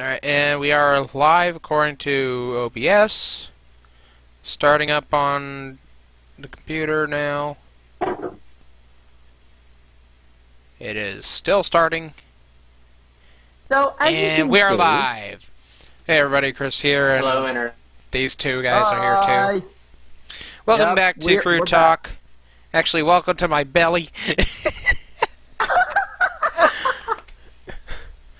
Alright, and we are live according to OBS. Starting up on the computer now. It is still starting. So, And we are live. Hey everybody, Chris here, and hello, Inter. These two guys are here too. Welcome Yep, back to Crew Talk. Back. Actually, welcome to my belly.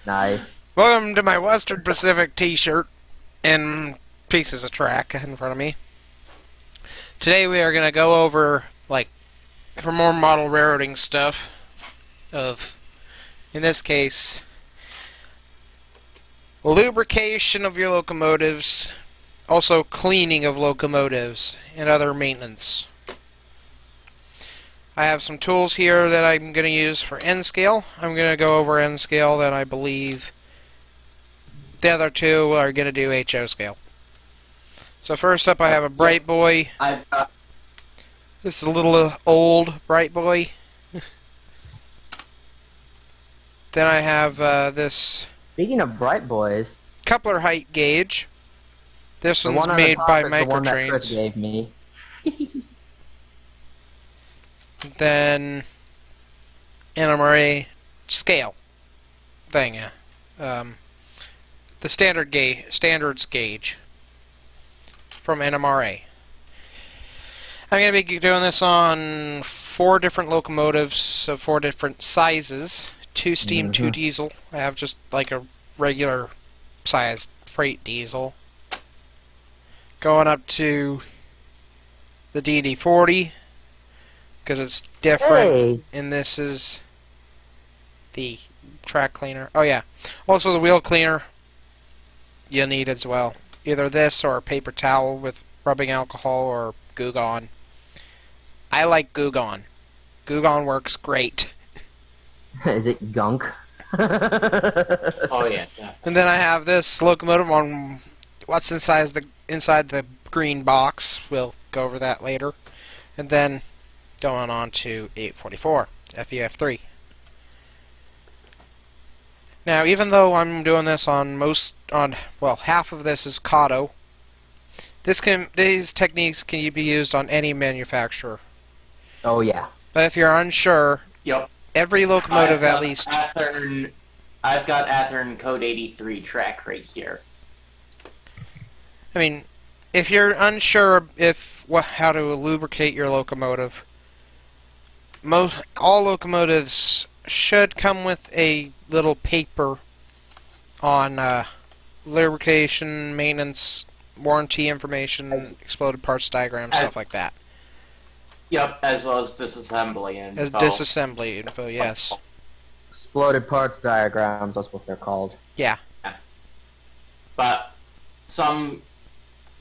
Nice. Welcome to my Western Pacific t-shirt and pieces of track in front of me. Today we are going to go over, for more model railroading stuff of, in this case, lubrication of your locomotives, also cleaning of locomotives, and other maintenance. I have some tools here that I'm going to use for N-scale. I'm going to go over N-scale, then I believe the other two are going to do HO scale. So first up I have a Bright Boy. This is a little old Bright Boy. Then I have this... Speaking of Bright Boys... coupler height gauge. This one's made by Microtrains. The one that Chris gave me. Then NMRA scale thing, the standards gauge from NMRA. I'm going to be doing this on 4 different locomotives of 4 different sizes, 2 steam, 2 diesel. I have just like a regular sized freight diesel, going up to the DD40. Because it's different, hey. And this is the track cleaner. Oh yeah, also the wheel cleaner you'll need as well. Either this or a paper towel with rubbing alcohol or Goo Gone. I like Goo Gone. Goo Gone works great. Is it gunk? Oh yeah. And then I have this locomotive on what's inside the green box. We'll go over that later. And then going on to 844, FEF3. Now, even though I'm doing this on half of this is Kato, these techniques can be used on any manufacturer. Oh yeah. But if you're unsure, Yep. Every locomotive at least. I've got Athearn Code 83 track right here. I mean, if you're unsure how to lubricate your locomotive, all locomotives should come with a little paper on lubrication, maintenance, warranty information, exploded parts diagrams, stuff like that. Yep, as well as disassembly info. Disassembly info, yes. Exploded parts diagrams, that's what they're called. Yeah. But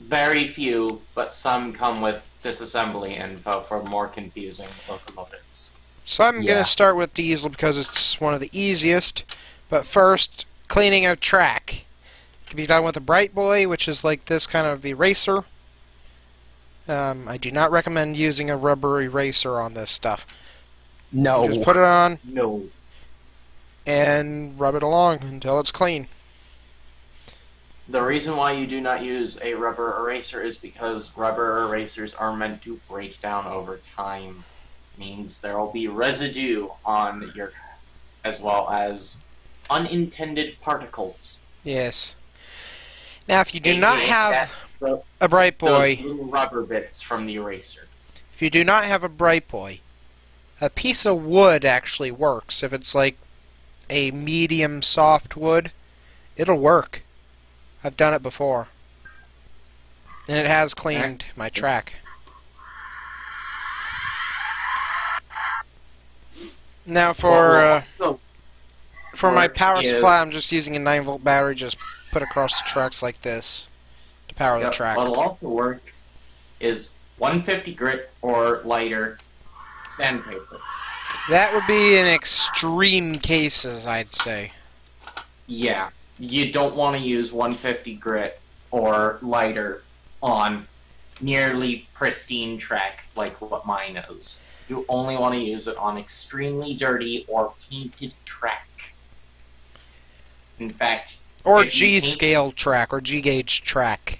very few, but some come with disassembly info for more confusing locomotives. So I'm going to start with diesel because it's one of the easiest. But first, cleaning of track. It can be done with a Bright Boy, which is like this kind of eraser. I do not recommend using a rubber eraser on this stuff. No. You just put it on. No. And rub it along until it's clean. The reason why you do not use a rubber eraser is because rubber erasers are meant to break down over time. Means there will be residue on your, as well as unintended particles. Yes. Now, if you do not have a Bright Boy, those little rubber bits from the eraser. If you do not have a Bright Boy, a piece of wood actually works. If it's like a medium soft wood, it'll work. I've done it before. And it has cleaned my track. Now for my power supply, I'm just using a 9-volt battery just put across the trucks like this to power the track. What'll also work is 150 grit or lighter sandpaper. That would be in extreme cases, I'd say. Yeah. You don't want to use 150 grit or lighter on nearly pristine track like what mine is. You only want to use it on extremely dirty or painted track. In fact, Or If you G paint- scale track or G gauge track.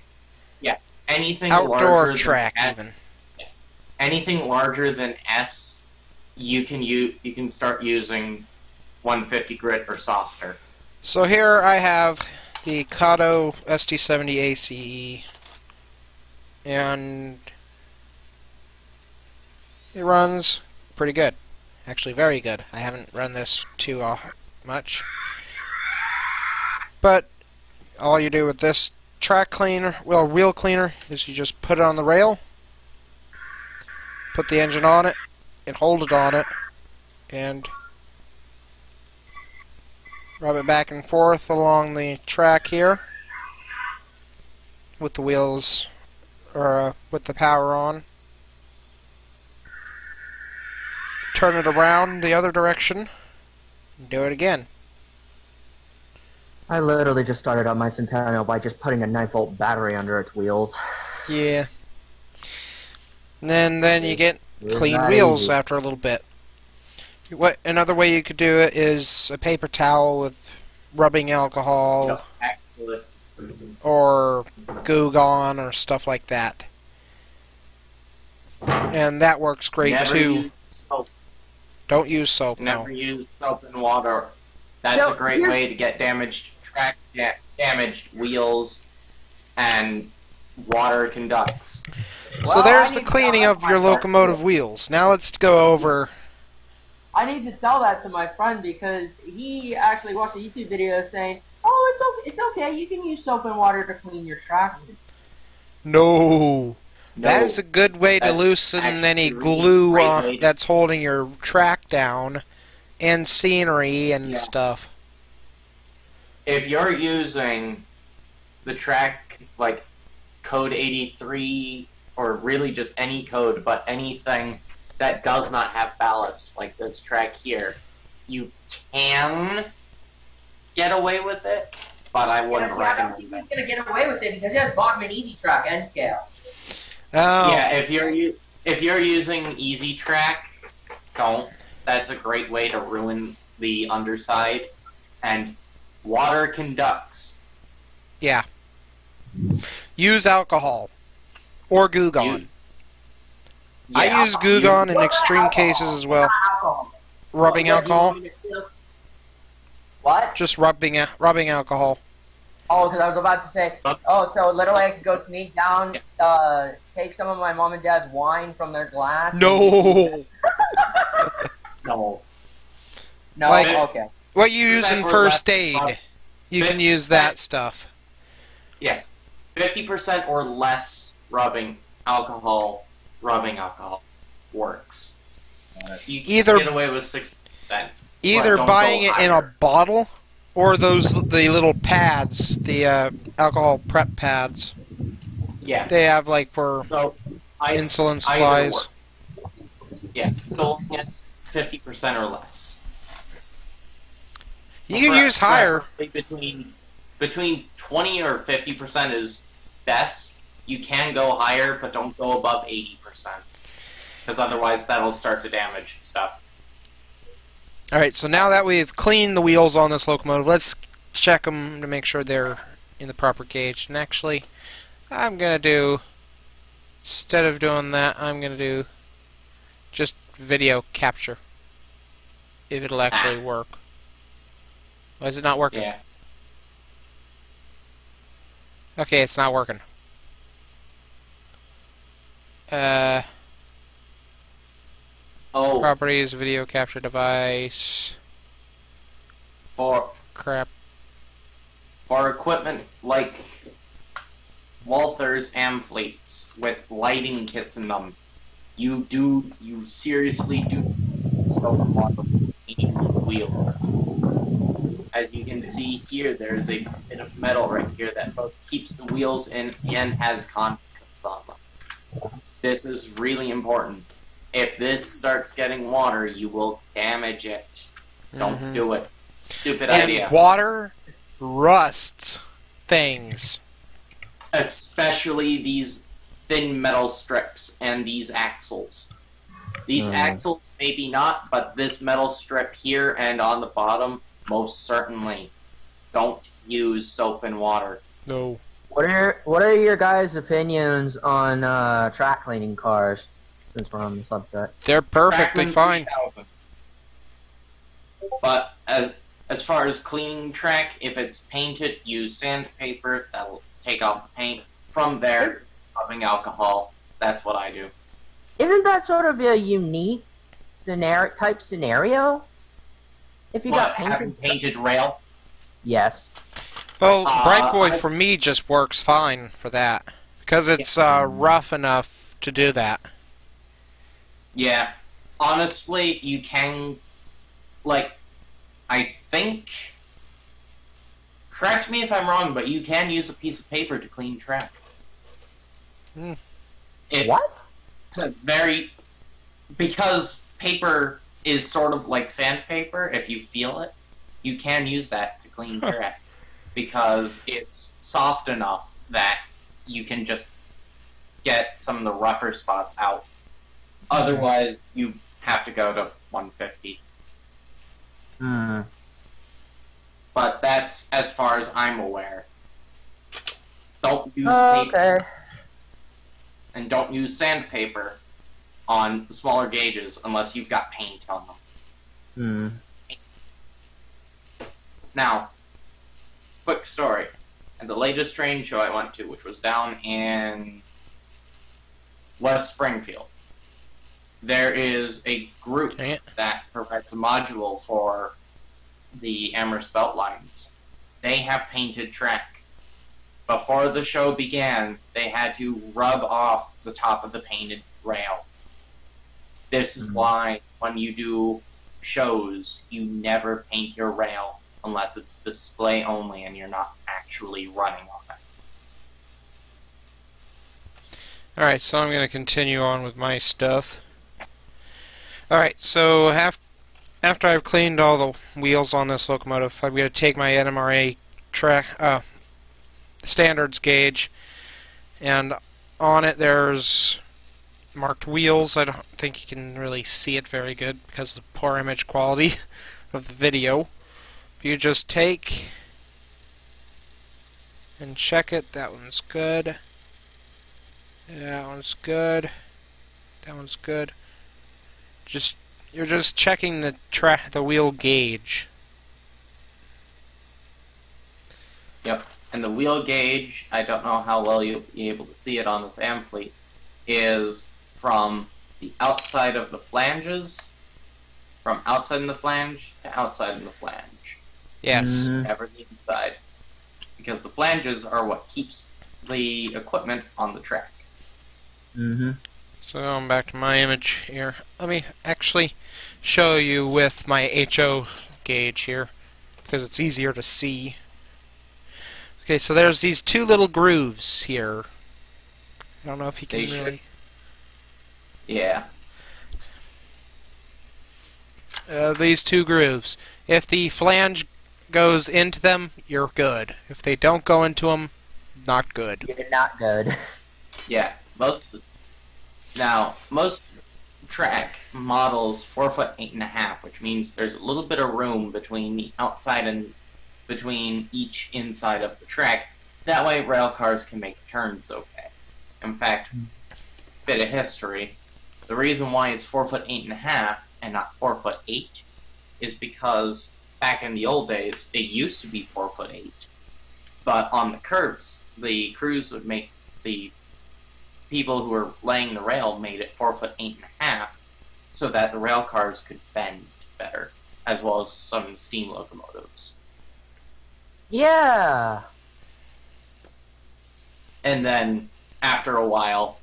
anything Outdoor larger track than S, even. anything larger than S, you can start using 150 grit or softer. So here I have the Kato ST70 ACE, and it runs pretty good. Actually, very good. I haven't run this too much. But all you do with this track cleaner, well, wheel cleaner, is you just put it on the rail, put the engine on it, and hold it on it, and rub it back and forth along the track here with the wheels, or with the power on. Turn it around the other direction, and do it again. I literally just started up my Centennial by just putting a 9-volt battery under its wheels. Yeah. And then you get It's clean not wheels easy. after a little bit. Another way you could do it is a paper towel with rubbing alcohol Actually, or Goo Gone or stuff like that. And that works great never too. use soap. Don't use soap, Never no. use soap and water. That's So, a great way to get damaged damaged wheels, and water conducts. So Well, there's I the need to cleaning sell of that your to my locomotive friend. wheels. Now let's go over... I need to tell that to my friend because he actually watched a YouTube video saying, "Oh, it's okay. You can use soap and water to clean your tractor." No! That No, is a good way to that's loosen actually any a really glue great way to- that's holding your track down, and scenery and Yeah. stuff. if you're using the track like code 83, or really just any code, but anything that does not have ballast, like this track here, you can get away with it, but I wouldn't I don't think recommend he's it. gonna get away with it because he has Bachman Easy Track and scale. Oh, Yeah, if you're using Easy Track, don't. That's a great way to ruin the underside. And water conducts. yeah. Use alcohol. Or Goo Gone. I Yeah, use Goo Gone in extreme cases as well. Alcohol. Rubbing Well, alcohol? What? Just rubbing alcohol. Oh, because I was about to say, so literally I could go sneak down, take some of my mom and dad's wine from their glass. No! No. No, Like- okay. What you use in Percent or first less aid. of- You can use that stuff. Yeah. 50% or less rubbing alcohol works. You can Either- get away with 60%. Either don't buying go it in a higher. bottle, or the little pads, the alcohol prep pads. Yeah. They have like for So, insulin either supplies. work. Yeah. So long as it's 50% or less. You can use higher. Between 20 or 50% is best. You can go higher, but don't go above 80%. Because otherwise that'll start to damage stuff. Alright, so now that we've cleaned the wheels on this locomotive, let's check them to make sure they're in the proper gauge. And actually, I'm going to do, instead of doing that, I'm going to do just video capture. If it'll actually work. Why is it not working? Yeah. Okay, it's not working. Oh, Properties, video capture device. for Crap. equipment like Walther's Amfleets with lighting kits in them, you seriously do so much cleaning these wheels. As you can see here, there's a bit of metal right here that both keeps the wheels in and has contacts on them. This is really important. If this starts getting water, you will damage it. Don't do it. Stupid idea. And water rusts things. Especially these thin metal strips and these axles. These axles, maybe not, but this metal strip here and on the bottom, most certainly. don't use soap and water. No. What are your guys' opinions on track cleaning cars? Since we're on the subject. They're perfectly Trackman fine. 3000. But as far as cleaning track, if it's painted, use sandpaper. That'll take off the paint. From there, rubbing alcohol. That's what I do. Isn't that sort of a unique scenario? If you got having painted... painted rail? Yes. Well, Bright Boy for me just works fine for that. Because it's rough enough to do that. Yeah. Honestly, you can... Like, I think... Correct me if I'm wrong, but you can use a piece of paper to clean track. What? Because paper is sort of like sandpaper, if you feel it, you can use that to clean track. Because it's soft enough that you can just get some of the rougher spots out. Otherwise, you have to go to 150. Hmm. But that's as far as I'm aware. Don't use paper. And don't use sandpaper on smaller gauges unless you've got paint on them. Now, quick story. At the latest train show I went to, which was down in West Springfield, there is a group that provides a module for the Amherst belt lines. They have painted track. Before the show began, they had to rub off the top of the painted rail. This is why, when you do shows, you never paint your rail unless it's display only and you're not actually running on it. Alright, so I'm going to continue on with my stuff. Alright, so after I've cleaned all the wheels on this locomotive, I'm going to take my NMRA standards gauge, and on it there's marked wheels. I don't think you can really see it very good because of the poor image quality of the video. You just take and check it. That one's good. That one's good. That one's good. You're just checking the wheel gauge. Yep. And the wheel gauge, I don't know how well you'll be able to see it on this Amfleet, is from the outside of the flanges, from outside in the flange to outside in the flange. Yes. Never the inside. Because the flanges are what keeps the equipment on the track. So going back to my image here, let me actually show you with my HO gauge here, because it's easier to see. Okay, so there's these two little grooves here. I don't know if you can really... Yeah. These two grooves. If the flange goes into them, you're good. If they don't go into them, not good. You're not good. Yeah. Most track models 4 foot 8.5, which means there's a little bit of room between the outside and between each inside of the track. That way rail cars can make turns okay. In fact, bit of history, the reason why it's 4 foot 8.5 and not 4 foot 8 is because back in the old days it used to be 4 foot 8, but on the curbs the crews would make the people who were laying the rail made it 4 foot 8.5 so that the rail cars could bend better, as well as some steam locomotives. Yeah. And then after a while,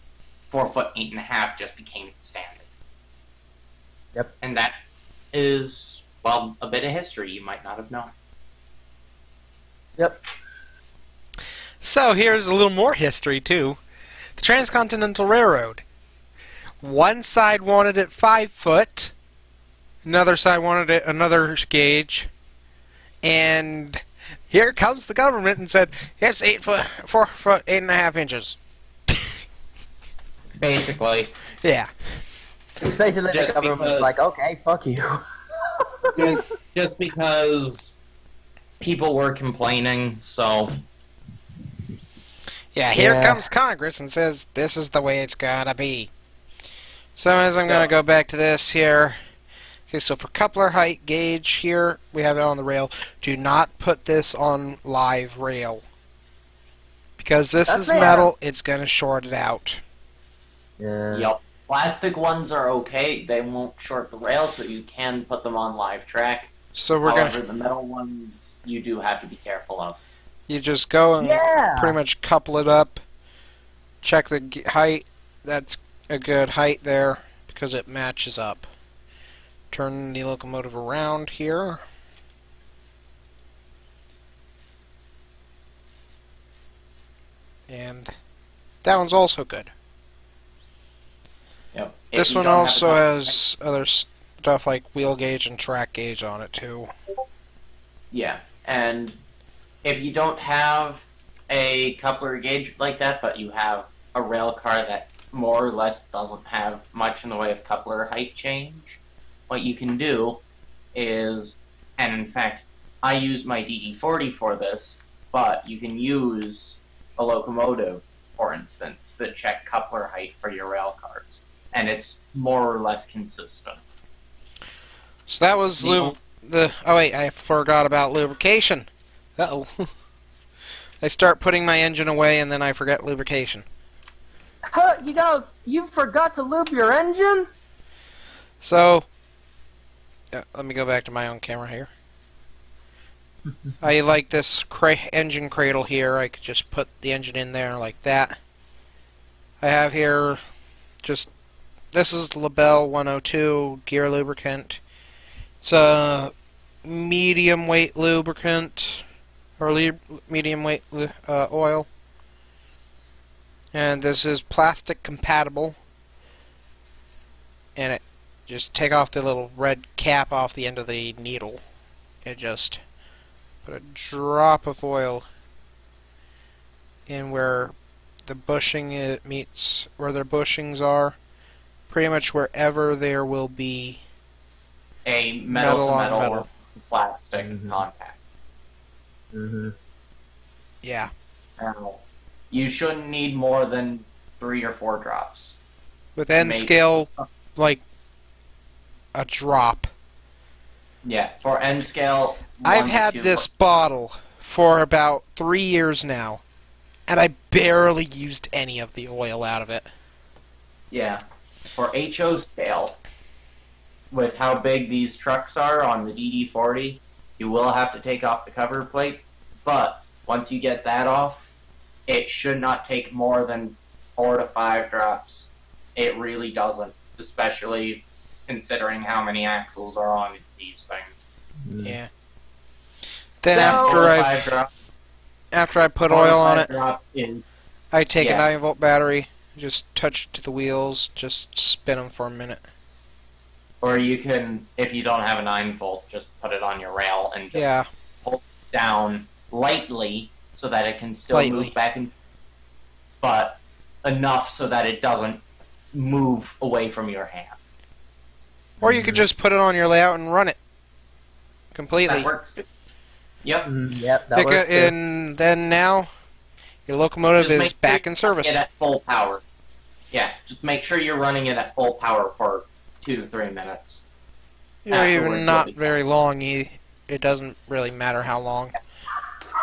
4 foot 8.5 just became standard. Yep. And that is, well, a bit of history you might not have known. Yep. So here's a little more history too. The Transcontinental Railroad. One side wanted it 5 foot, another side wanted it another gauge, and here comes the government and said, yes, 4 foot 8.5 inches. Basically. Yeah. Basically, the government was like, okay, fuck you. just because people were complaining, so Yeah, here Yeah. comes Congress and says this is the way it's gotta be. So as I'm gonna go back to this here. Okay, so for coupler height gauge here, we have it on the rail. Do not put this on live rail. Because this That's is fair. metal, it's gonna short it out. Yeah. yep. Plastic ones are okay. They won't short the rail, so you can put them on live track. So we're However, gonna the metal ones you do have to be careful of. you just go and Yeah. pretty much couple it up. Check the height. That's a good height there because it matches up. Turn the locomotive around here. And that one's also good. Yep. If This you one don't have also enough- has other stuff like wheel gauge and track gauge on it too. Yeah, and if you don't have a coupler gauge like that, but you have a rail car that more or less doesn't have much in the way of coupler height change, what you can do is, and in fact, I use my DD40 for this, but you can use a locomotive, for instance, to check coupler height for your rail cars, and it's more or less consistent. So that was The- oh wait, I forgot about lubrication. Uh-oh. I start putting my engine away and then I forget lubrication. Huh, you forgot to lube your engine? So, let me go back to my own camera here. I like this engine cradle here. I could just put the engine in there like that. I have here this is Labelle 102 gear lubricant. It's a medium weight lubricant or medium weight oil. And this is plastic compatible. And it just take off the little red cap off the end of the needle. And just put a drop of oil in where the bushing meets, where their bushings are. Pretty much wherever there will be A Metal metal on to metal, metal. plastic Mhm. contact. Mm-hmm. yeah. Now, you shouldn't need more than 3 or 4 drops. With end Maybe. scale like a drop. Yeah, for end scale. I've 1 to had 2 this bottle for about 3 years now, and I barely used any of the oil out of it. Yeah, for HO scale, with how big these trucks are on the DD40, you will have to take off the cover plate. But once you get that off, it should not take more than 4 to 5 drops. It really doesn't, especially considering how many axles are on these things. Yeah. Then So- 4 to 5 drops. after I put 4 to oil on 5 it, drop is I take a Yeah. 9-volt battery, just touch it to the wheels, just spin them for a minute. Or you can, if you don't have a 9-volt, just put it on your rail and just Yeah. pull it down lightly so that it can still Lightly. move back and forth, but enough so that it doesn't move away from your hand. Or you could just put it on your layout and run it completely. That works good. Yep. Yep, that works too. And then now, your locomotive Just is make sure back you're in service. running it at full power. Yeah, just make sure you're running it at full power for 2 to 3 minutes. Or afterwards, even you'll not be very long. It doesn't really matter how long.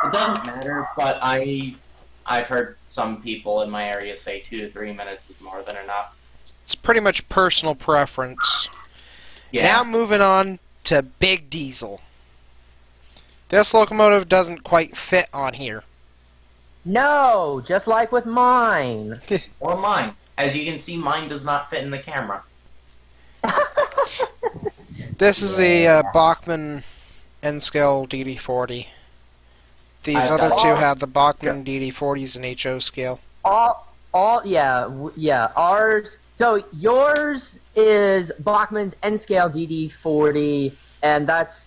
It doesn't matter, but I've heard some people in my area say 2 to 3 minutes is more than enough. It's pretty much personal preference. Yeah. Now moving on to Big Diesel. This locomotive doesn't quite fit on here. No, just like with mine. Or mine. As you can see, mine does not fit in the camera. This is a Bachmann N-scale DD40. These I've other got- two have the Bachmann DD40s in HO scale. Yeah, ours. So yours is Bachmann's N-scale DD40, and that's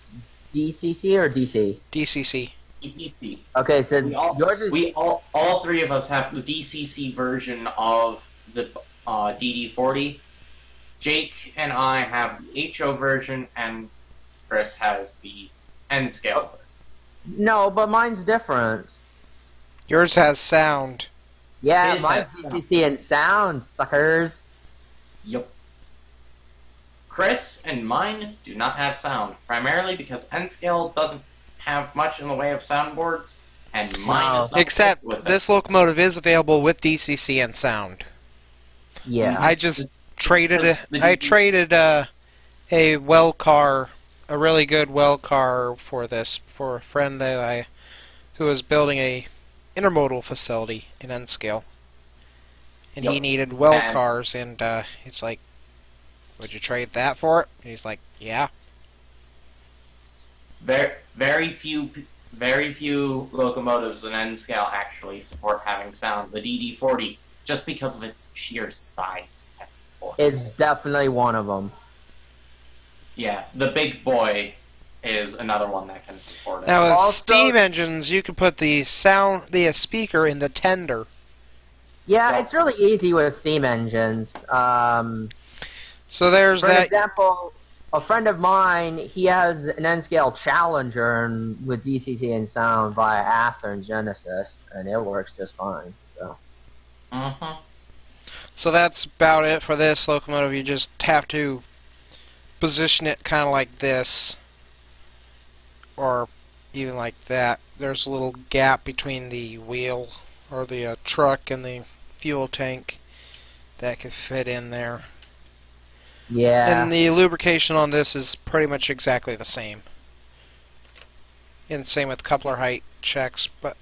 DCC or DC? DCC. EPP. Okay, so yours is We all 3 of us have the DCC version of the DD40. Jake and I have the HO version, and Chris has the N scale. No, but mine's different. Yours has sound. Yeah, His mine's has- DCC and sound, suckers. Yup. Chris and mine do not have sound, primarily because N-Scale doesn't have much in the way of soundboards, and mine is not Except with it. this locomotive is available with DCC and sound. Yeah. I just traded the- traded a well car, a really good well car for a friend who was building a intermodal facility in N-Scale, and he Yep. needed well And- cars, and he's like, "Would you trade that for it?" And he's like, "Yeah." Very few locomotives in N-Scale actually support having sound. The DD40, just because of its sheer size, can support. It's definitely one of them. Yeah, the big boy is another one that can support it. Now with Also- steam engines, you can put the speaker in the tender. Yeah, So- it's really easy with steam engines. So there's For that. example, a friend of mine, he has an N-scale Challenger and with DCC and sound via Athearn Genesis, and it works just fine. So. Mm-hmm. So that's about it for this locomotive. You just have to position it kind of like this, or even like that. There's a little gap between the wheel or the truck and the fuel tank that could fit in there. Yeah. And the lubrication on this is pretty much exactly the same. And same with coupler height checks, but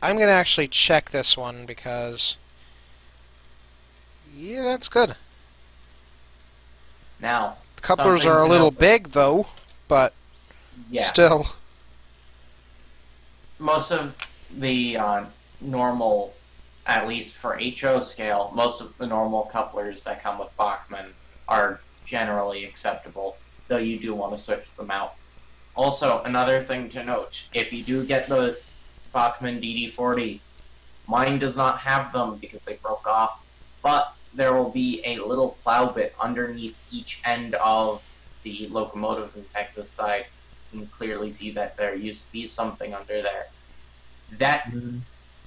I'm going to actually check this one because, yeah, that's good. Now, The couplers something are a to little note- big though, but Yeah, still. most of the normal, at least for HO scale, most of the normal couplers that come with Bachmann are generally acceptable, though you do want to switch them out. Also, another thing to note, if you do get the Bachmann DD40, mine does not have them because they broke off, but there will be a little plow bit underneath each end of the locomotive. In fact, this side, you can clearly see that there used to be something under there. That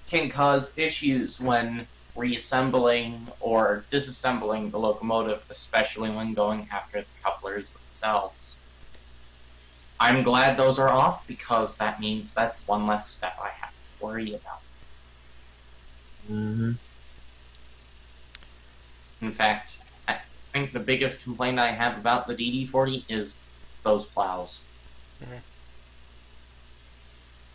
can cause issues when reassembling or disassembling the locomotive, especially when going after the couplers themselves. I'm glad those are off because that means that's one less step I have to worry about. Mm-hmm. In fact, I think the biggest complaint I have about the DD40 is those plows.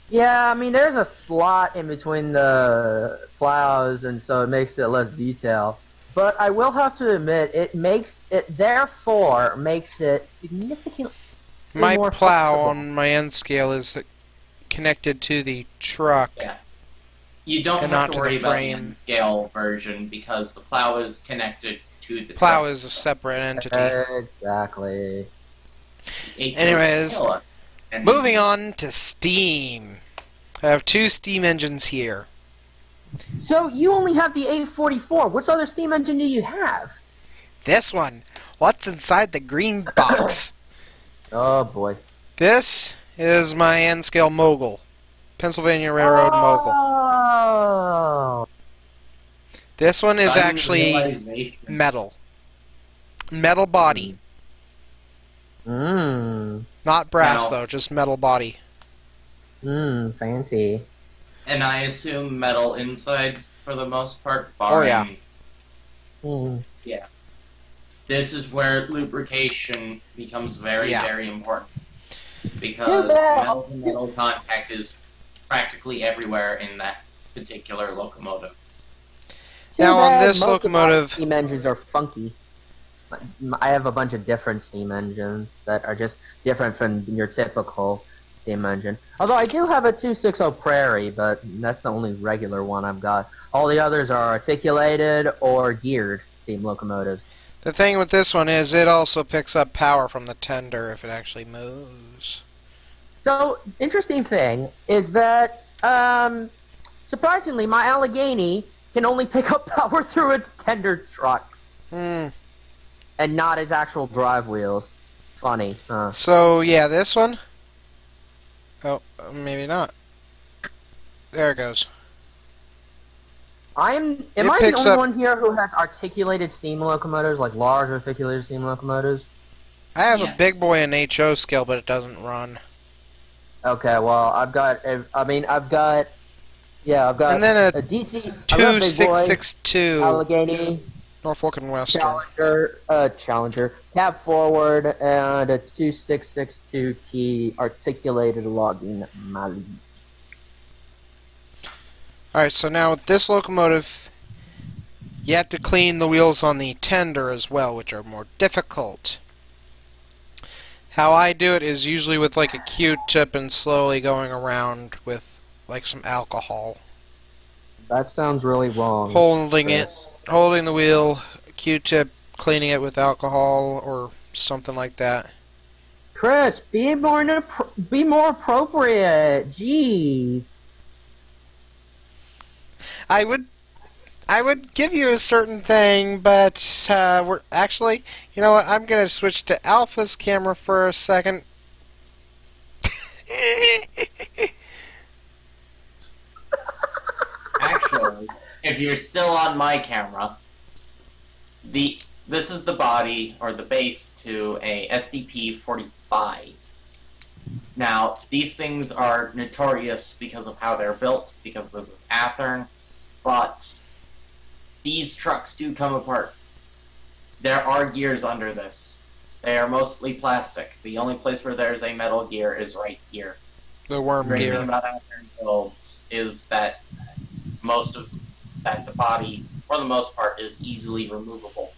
Yeah, I mean, there's a slot in between the plows, and so it makes it less detail. But I will have to admit, therefore makes it significantly My more plow flexible. on my N scale is connected to the truck. Yeah. You don't And have not to to worry the about frame. the N-scale version because the plow is connected to the Plow truck. is a separate entity. Exactly. Anyways, scale, and Moving on to steam. I have two steam engines here. So you only have the 844. Which other steam engine do you have? This one. What's inside the green box? Oh boy. This is my N-scale Mogul. Pennsylvania Railroad Mogul. Oh. This one is sudden actually realization. metal. Metal body. Mmm. Not brass, Now- though, just metal body. Mmm. Fancy. And I assume metal insides for the most part. Oh, yeah. barring- Mm. This is where lubrication becomes very, Yeah. very important. Because Too bad. metal-to-metal contact is practically everywhere in that particular locomotive. Too Now, on bad this most of my locomotive- steam engines are funky. I have a bunch of different steam engines that are just different from your typical steam engine. Although I do have a 260 Prairie, but that's the only regular one I've got. All the others are articulated or geared steam locomotives. The thing with this one is it also picks up power from the tender if it actually moves. So, interesting thing is that, surprisingly, my Allegheny can only pick up power through its tender trucks Hmm. and not its actual drive wheels. Funny, huh? So, yeah, this one. Oh, maybe not. There it goes. Am It I the picks only up- one here who has articulated steam locomotives, like large articulated steam locomotives? I have Yes. a big boy in HO scale, but it doesn't run. Okay, well, I've got And then a DC, I got Big Boy, 2662 Allegheny, Norfolk and Western. Challenger, Cap Forward, and a 2662T articulated logging Mali. Alright, so now with this locomotive, you have to clean the wheels on the tender as well, which are more difficult. How I do it is usually with like a Q-tip and slowly going around with like some alcohol. That sounds really wrong. Holding Chris. holding the wheel, Q-tip, cleaning it with alcohol or something like that. Chris, be more appropriate. Jeez. I would give you a certain thing, but we're actually, you know what? I'm gonna switch to Alpha's camera for a second. Actually, if you're still on my camera, this is the body or the base to a SDP-45. Now, these things are notorious because of how they're built, because this is Athearn, but these trucks do come apart. There are gears under this. They are mostly plastic. The only place where there's a metal gear is right here. The worm The great thing gear. about Athearn builds is that the body, for the most part, is easily removable.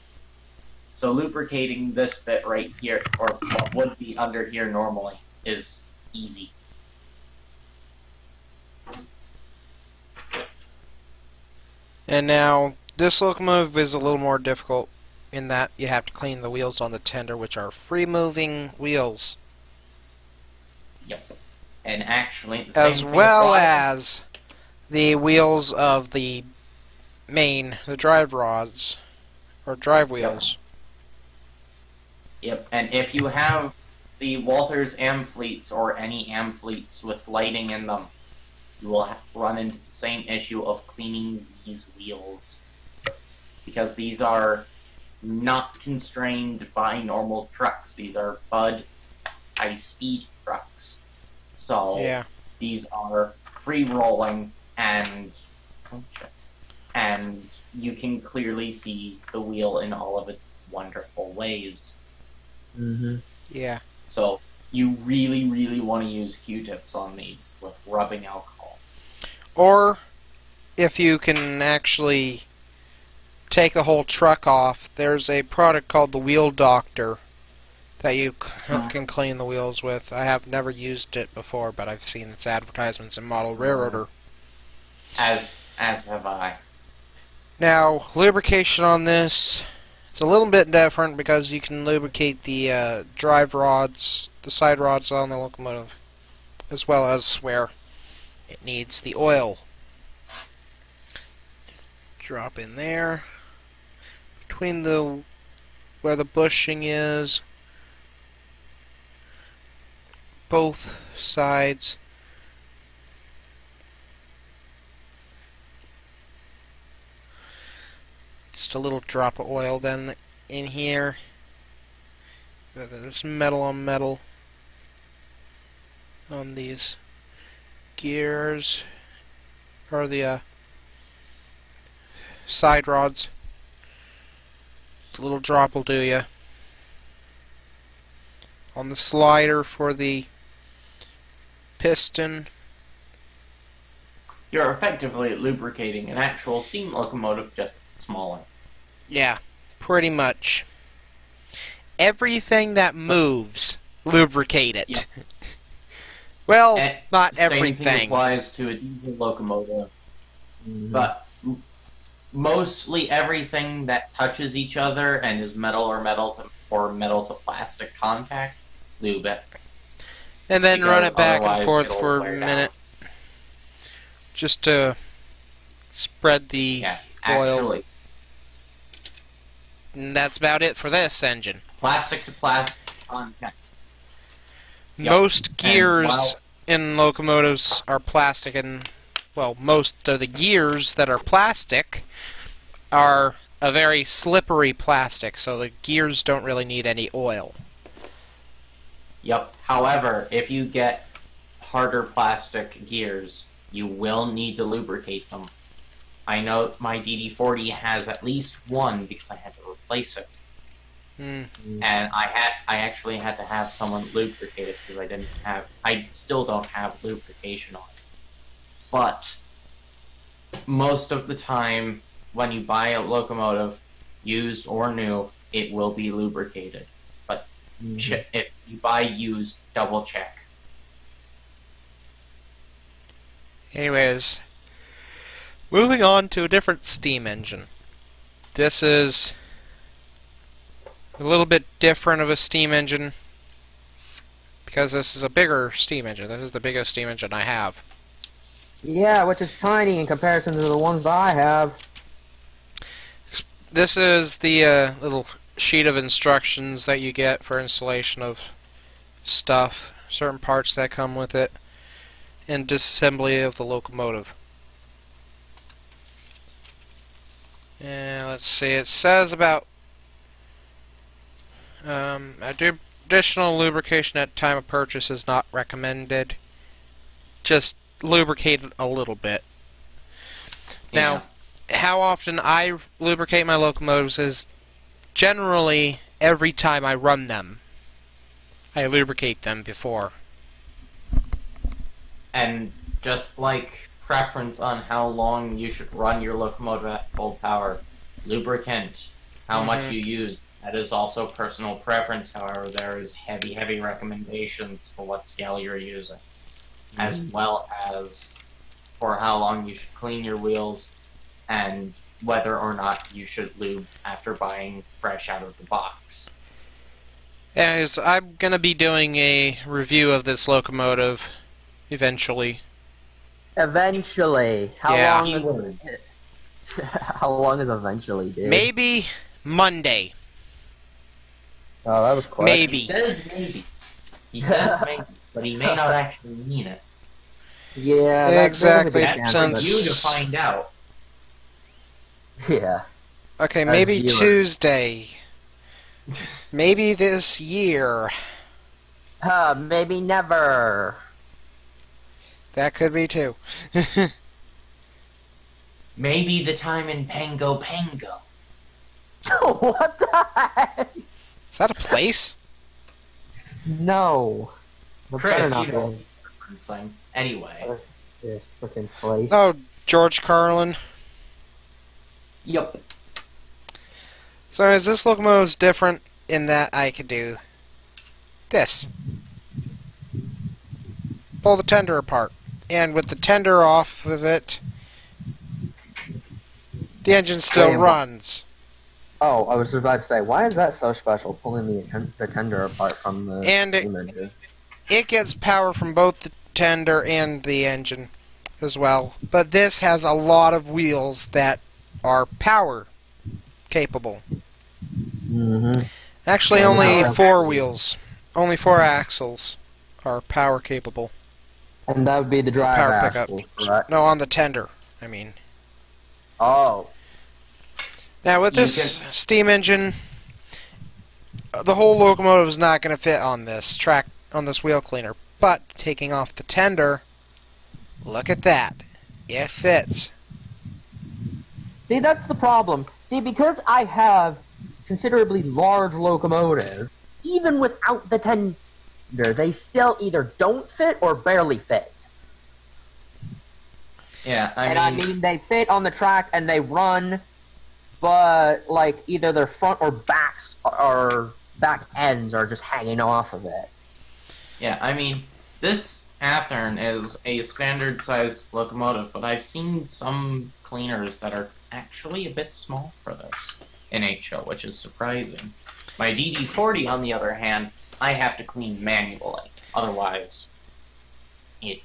So lubricating this bit right here, or what would be under here normally, is easy. And now, this locomotive is a little more difficult in that you have to clean the wheels on the tender, which are free-moving wheels, Yep. And actually, the same as thing well applies. as the wheels of the the drive rods, or drive wheels. Yep. And if you have the Walther's Amfleets or any Amfleets with lighting in them, you will run into the same issue of cleaning these wheels. Because these are not constrained by normal trucks. These are Bud high-speed trucks. So Yeah. these are free-rolling and you can clearly see the wheel in all of its wonderful ways. Mm-hmm. Yeah. So you really, really want to use Q-tips on these with rubbing alcohol. Or, if you can actually take the whole truck off, there's a product called the Wheel Doctor that you can clean the wheels with. I have never used it before, but I've seen its advertisements in Model Railroader. As have I. Now, lubrication on this, it's a little bit different because you can lubricate the drive rods, the side rods on the locomotive, as well as where it needs the oil. Just drop in there, between where the bushing is, both sides. Just a little drop of oil then in here. There's metal on metal on these gears, or the side rods. Just a little drop will do ya. On the slider for the piston. You're effectively lubricating an actual steam locomotive, just smaller. Yeah, pretty much. Everything that moves, lubricate it. Yep. Well, And not same thing everything. applies to a diesel locomotive, Mm-hmm. but mostly everything that touches each other and is metal or metal to plastic contact, lube it. And then run because it back and otherwise forth it'll for a wear down. minute. Just to spread the Yeah, oil. actually, And that's about it for this engine. plastic to plastic contact. Yep. Most gears while- in locomotives are plastic, and, well, most of the gears that are plastic are a very slippery plastic, so the gears don't really need any oil. Yep. However, if you get harder plastic gears, you will need to lubricate them. I know my DD40 has at least one because I had to replace it. And I actually had to have someone lubricate it because I still don't have lubrication on it. But most of the time, when you buy a locomotive, used or new, it will be lubricated. But if you buy used, double check. Anyways, moving on to a different steam engine. This is a little bit different of a steam engine because this is a bigger steam engine. This is the biggest steam engine I have. Yeah, which is tiny in comparison to the ones that I have. This is the little sheet of instructions that you get for installation of stuff, certain parts that come with it, and disassembly of the locomotive. And let's see, it says about additional lubrication at time of purchase is not recommended. Just lubricate it a little bit. Now, how often I lubricate my locomotives is generally every time I run them. I lubricate them before. And just like preference on how long you should run your locomotive at full power, lubricant, how much you use, that is also personal preference. However, there is heavy recommendations for what scale you're using, as well as for how long you should clean your wheels, and whether or not you should lube after buying fresh out of the box. As I'm going to be doing a review of this locomotive eventually. Eventually. Yeah. How long is eventually, dude? Maybe Monday. Oh, that was quick. Maybe. He says maybe. He says maybe, but he may not actually mean it. Yeah, that's exactly. That's for you to find out. Yeah. Okay, As maybe viewer. Tuesday. Maybe this year. Maybe never. That could be too. Maybe the time in Pango Pango. What the heck? Is that a place? No. That better Chris, not you be know something. Anyway. this freaking place. Oh, George Carlin. Yep. So is this locomotive different in that I could do this. Pull the tender apart. And with the tender off of it, the engine still runs. Oh, I was about to say, why is that so special, pulling the tender apart from the steam engine? It gets power from both the tender and the engine as well. But this has a lot of wheels that are power capable. Mm-hmm. Actually, only 4 wheels. Only 4 axles are power capable. And that would be the drive Power axle, pickup. correct? No, on the tender, I mean. Oh. Now, with this steam engine, the whole locomotive is not going to fit on this track, on this wheel cleaner. But, taking off the tender, look at that. It fits. See, that's the problem. See, because I have considerably large locomotive, even without the tender, they still either don't fit or barely fit. Yeah, I mean, they fit on the track and they run, but like either their front or backs or back ends are just hanging off of it. Yeah, I mean, this Athearn is a standard-sized locomotive, but I've seen some cleaners that are actually a bit small for this in HO, which is surprising. My DD40, on the other hand, I have to clean manually. Otherwise, it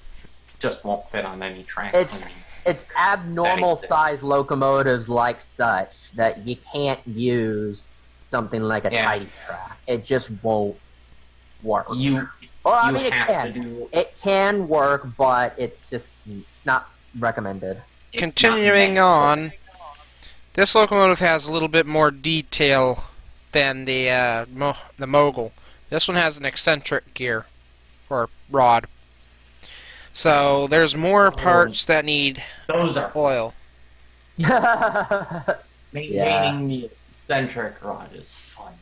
just won't fit on any track cleaning. It's abnormal size locomotives like such that you can't use something like a tidy track. It just won't work. You Well, I you mean, it have can. to do. It can work, but it's just not recommended. It's Continuing not on, this locomotive has a little bit more detail than the Mogul. This one has an eccentric gear, or rod. So there's more parts that need Those are oil. maintaining the eccentric rod is fun,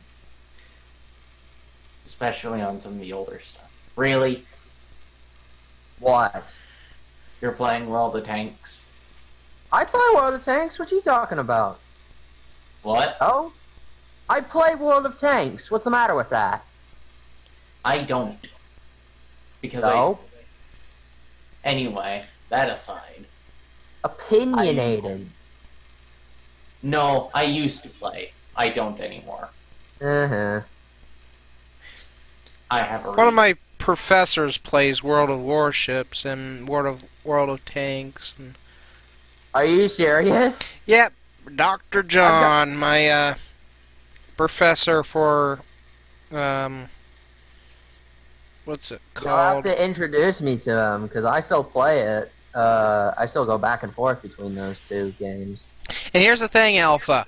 especially on some of the older stuff. Really, What? you're playing World of Tanks? I play World of Tanks. What are you talking about? What? Oh? I play World of Tanks. What's the matter with that? I don't. Because No? Anyway, that aside. Opinionated. No, I used to play. I don't anymore. Uh-huh. I have a One of reason. my professors plays World of Warships and World of Tanks. And Are you serious? yep, Dr. John, my professor for what's it You'll have called? to introduce me to him, because I still play it. I still go back and forth between those two games. And here's the thing, Alpha.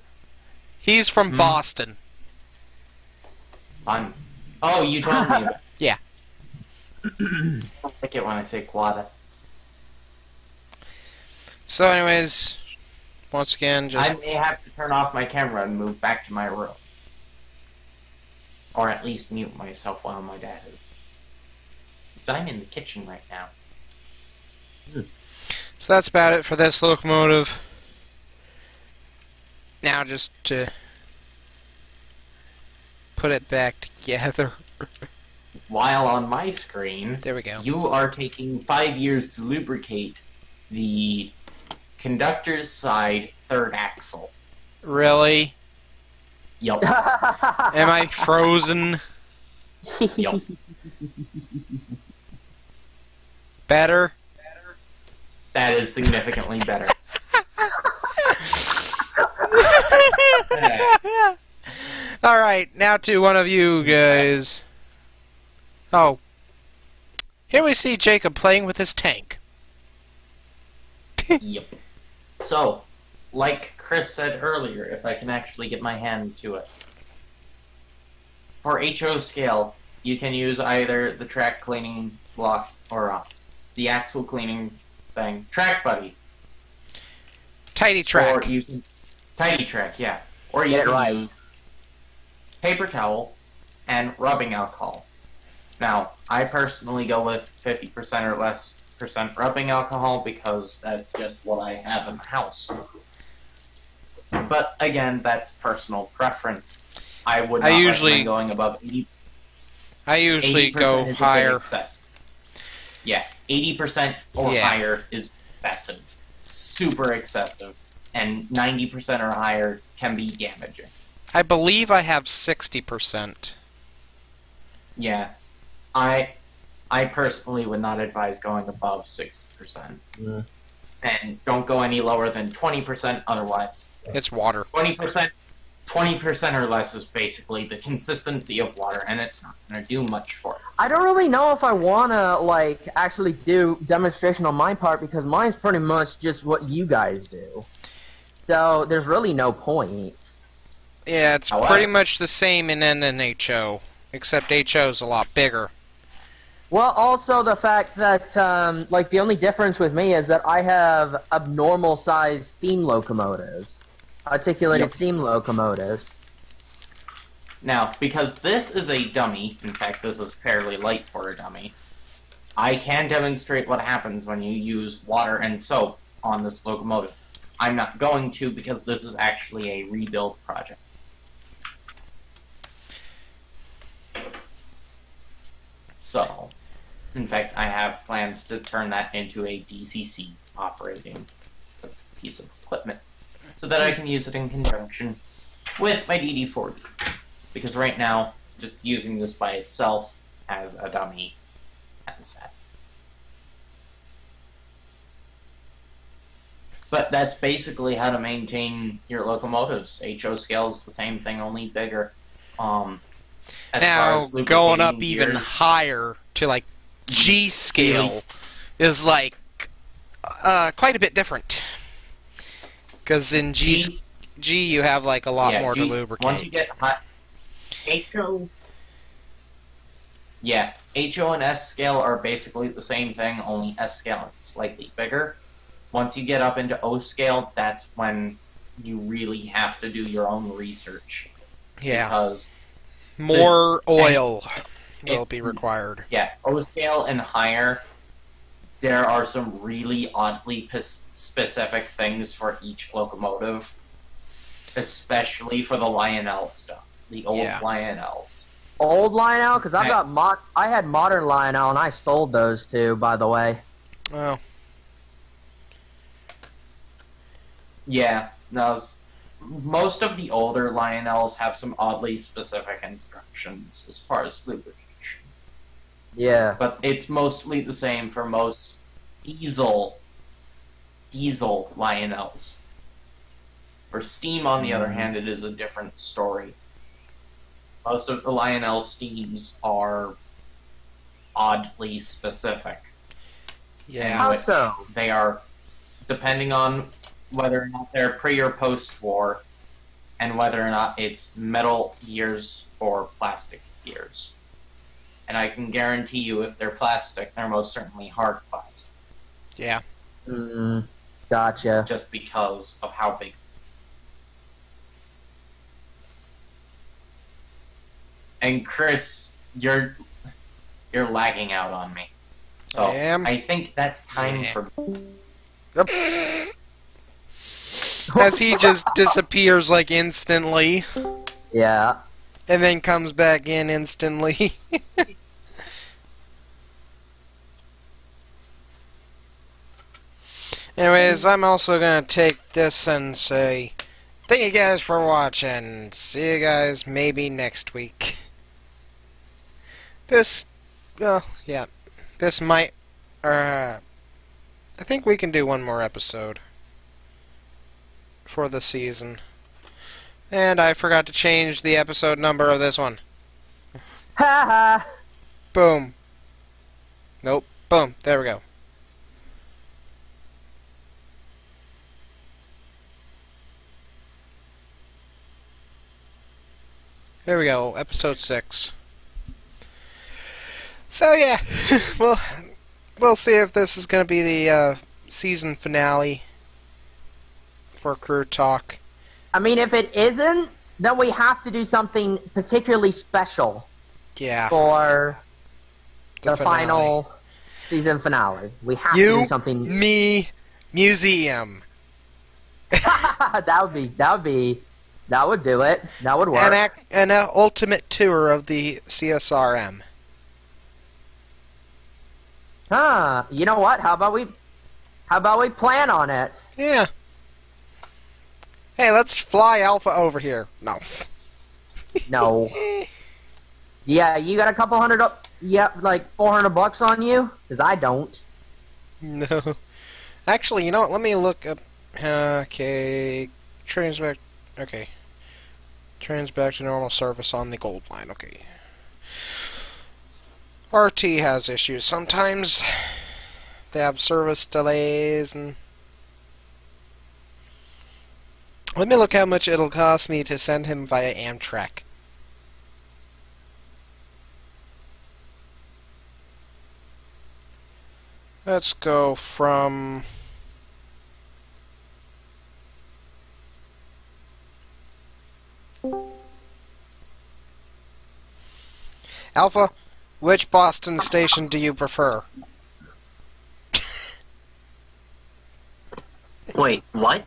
He's from Hmm? Boston. Fun. Oh, you told me that. Yeah. I like it when I say quada. So, anyways, once again, just I may have to turn off my camera and move back to my room. Or at least mute myself while my dad is. Because I'm in the kitchen right now. so that's about it for this locomotive. Now, just to put it back together. While on my screen, There we go. you are taking 5 years to lubricate the conductor's side third axle. Really? Yup. Am I frozen? Yup. Better? That is significantly better. Alright, now to one of you guys. Oh. Here we see Jacob playing with his tank. Yep. So, like Chris said earlier, if I can actually get my hand to it. For HO scale, you can use either the track cleaning block or the axle cleaning thing. Track Buddy. Tidy track. Or you can, Tidy Track, yeah. Or you Get it can right. use paper towel and rubbing alcohol. Now, I personally go with 50% or less percent rubbing alcohol because that's just what I have in the house. But again, that's personal preference. I would not usually- recommend going above 80. I usually 80% go is a bit higher. excessive. Yeah, 80% or Yeah. higher is excessive. Super excessive. And 90% or higher can be damaging. I believe I have 60%. Yeah. I personally would not advise going above 60%. Yeah. And don't go any lower than 20% otherwise. It's water. 20% or less is basically the consistency of water, and it's not going to do much for it. I don't really know if I want to, like, actually do demonstration on my part, because mine's pretty much just what you guys do. So, there's really no point. Yeah, it's However- pretty much the same in N and HO, except HO's a lot bigger. Well, also the fact that, like, the only difference with me is that I have abnormal-sized steam locomotives. Articulated Yep. steam locomotives. Now, because this is a dummy, in fact, this is fairly light for a dummy, I can demonstrate what happens when you use water and soap on this locomotive. I'm not going to because this is actually a rebuild project. So, in fact, I have plans to turn that into a DCC operating piece of equipment so that I can use it in conjunction with my DD40. Because right now, just using this by itself as a dummy and set. But that's basically how to maintain your locomotives. HO scale is the same thing, only bigger. As far Now, as going up lubricating even gears, higher to like G scale is like quite a bit different. Because in G you have like a lot more to lubricate. Once you get high, HO, yeah, HO and S scale are basically the same thing, only S scale is slightly bigger. Once you get up into O scale, that's when you really have to do your own research. Yeah. Because more oil will be required. Yeah, O scale and higher, there are some really oddly specific things for each locomotive, especially for the Lionel stuff, the old Lionels. Old Lionel? Because I've got I had modern Lionel and I sold those too, by the way. Oh. Yeah, no, most of the older Lionels have some oddly specific instructions as far as lubrication. Yeah. But it's mostly the same for most diesel Lionels. For steam, on the other hand, it is a different story. Most of the Lionel steams are oddly specific. Yeah. How so? They are, depending on whether or not they're pre or post-war, and whether or not it's metal gears or plastic gears. And I can guarantee you, if they're plastic, they're most certainly hard plastic. Yeah. Gotcha. Just because of how big. And Chris, you're lagging out on me. So I am? I think that's time for. As he just disappears like instantly. Yeah. And then comes back in instantly. Anyways, I'm also gonna take this and say thank you guys for watching. See you guys maybe next week. This might I think we can do one more episode for the season. And I forgot to change the episode number of this one. Ha ha! Boom. Nope. Boom. There we go. There we go. Episode 6. So yeah, we'll see if this is going to be the season finale for Crew Talk. I mean, if it isn't, then we have to do something particularly special. Yeah. For the finale. final season finale. We have to do something. Me, museum. that would do it. That would work. An ultimate tour of the CSRM. You know what? How about we plan on it? Yeah. Hey, let's fly Alpha over here. No. No. Yeah, you got a couple hundred like $400 on you? Because I don't. No. Actually, you know what? Let me look up. Okay. Trains back. Okay. Trains back to normal service on the Gold Line. Okay. RT has issues sometimes. They have service delays and. Let me look how much it'll cost me to send him via Amtrak. Let's go from... Alpha, which Boston station do you prefer? Wait, what?